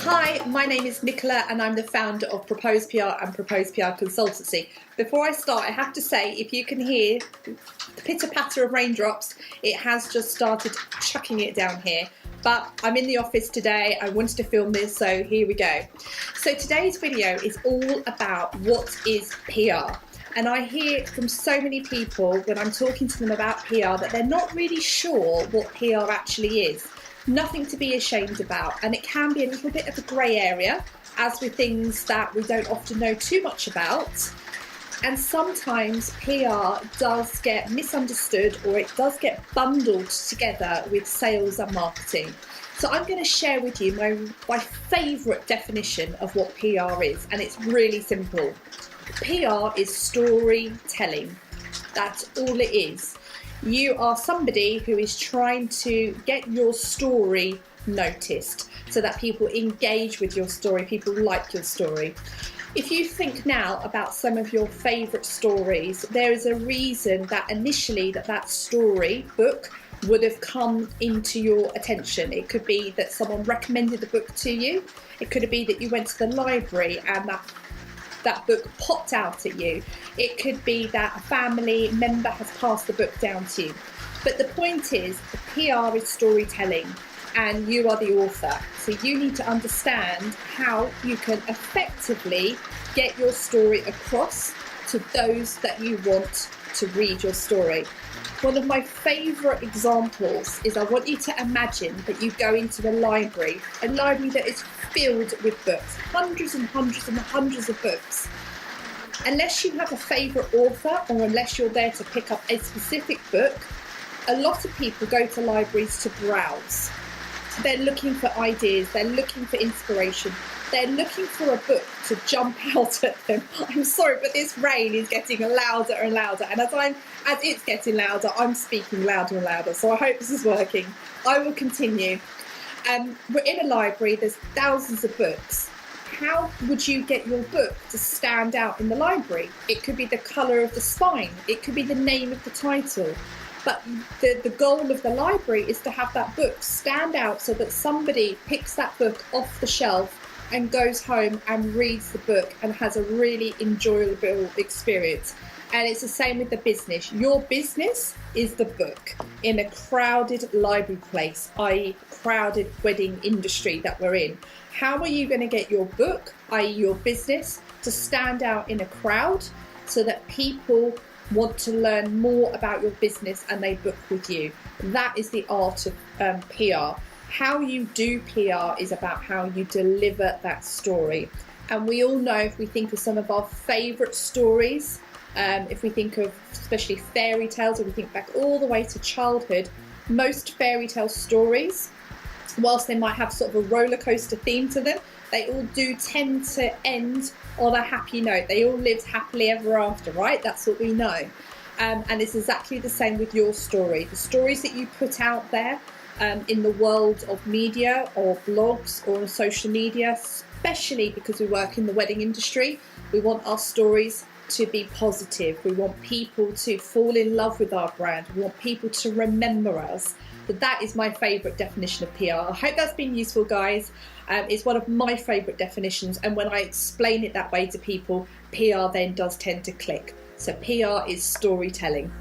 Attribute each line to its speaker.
Speaker 1: Hi, my name is Nicola and I'm the founder of Propose PR and Propose PR Consultancy. Before I start, I have to say, if you can hear the pitter-patter of raindrops, it has just started chucking it down here. But I'm in the office today, I wanted to film this, so here we go. So today's video is all about what is PR. And I hear from so many people when I'm talking to them about PR that they're not really sure what PR actually is. Nothing to be ashamed about, and it can be a little bit of a grey area, as with things that we don't often know too much about. And sometimes PR does get misunderstood, or it does get bundled together with sales and marketing. So I'm going to share with you my favourite definition of what PR is, and it's really simple. PR is storytelling. That's all it is. You are somebody who is trying to get your story noticed so that people engage with your story, people like your story. If you think now about some of your favourite stories, there is a reason that initially that story book would have come into your attention. It could be that someone recommended the book to you. It could be that you went to the library and that book popped out at you. It could be that a family member has passed the book down to you. But the point is, the PR is storytelling and you are the author. So you need to understand how you can effectively get your story across to those that you want to read your story. One of my favourite examples is, I want you to imagine that you go into a library that is filled with books, hundreds and hundreds and hundreds of books. Unless you have a favourite author, or unless you're there to pick up a specific book, a lot of people go to libraries to browse. They're looking for ideas, they're looking for inspiration, they're looking for a book to jump out at them. I'm sorry, but this rain is getting louder and louder, and as it's getting louder, I'm speaking louder and louder, so I hope this is working. I will continue. We're in a library, there's thousands of books. How would you get your book to stand out in the library? It could be the colour of the spine, it could be the name of the title. But the goal of the library is to have that book stand out so that somebody picks that book off the shelf and goes home and reads the book and has a really enjoyable experience. And it's the same with the business. Your business is the book in a crowded library place, i.e. crowded wedding industry that we're in. How are you going to get your book, i.e. your business, to stand out in a crowd so that people want to learn more about your business and they book with you? That is the art of PR. How you do PR is about how you deliver that story. And we all know, if we think of some of our favourite stories, if we think of especially fairy tales, or we think back all the way to childhood, most fairy tale stories, whilst they might have sort of a roller coaster theme to them, they all do tend to end on a happy note. They all lived happily ever after, right? That's what we know. And it's exactly the same with your story. The stories that you put out there in the world of media or blogs or social media, especially because we work in the wedding industry, we want our stories to be positive. We want people to fall in love with our brand. We want people to remember us. But that is my favourite definition of PR. I hope that's been useful, guys. It's one of my favourite definitions, and when I explain it that way to people, PR then does tend to click. So PR is storytelling.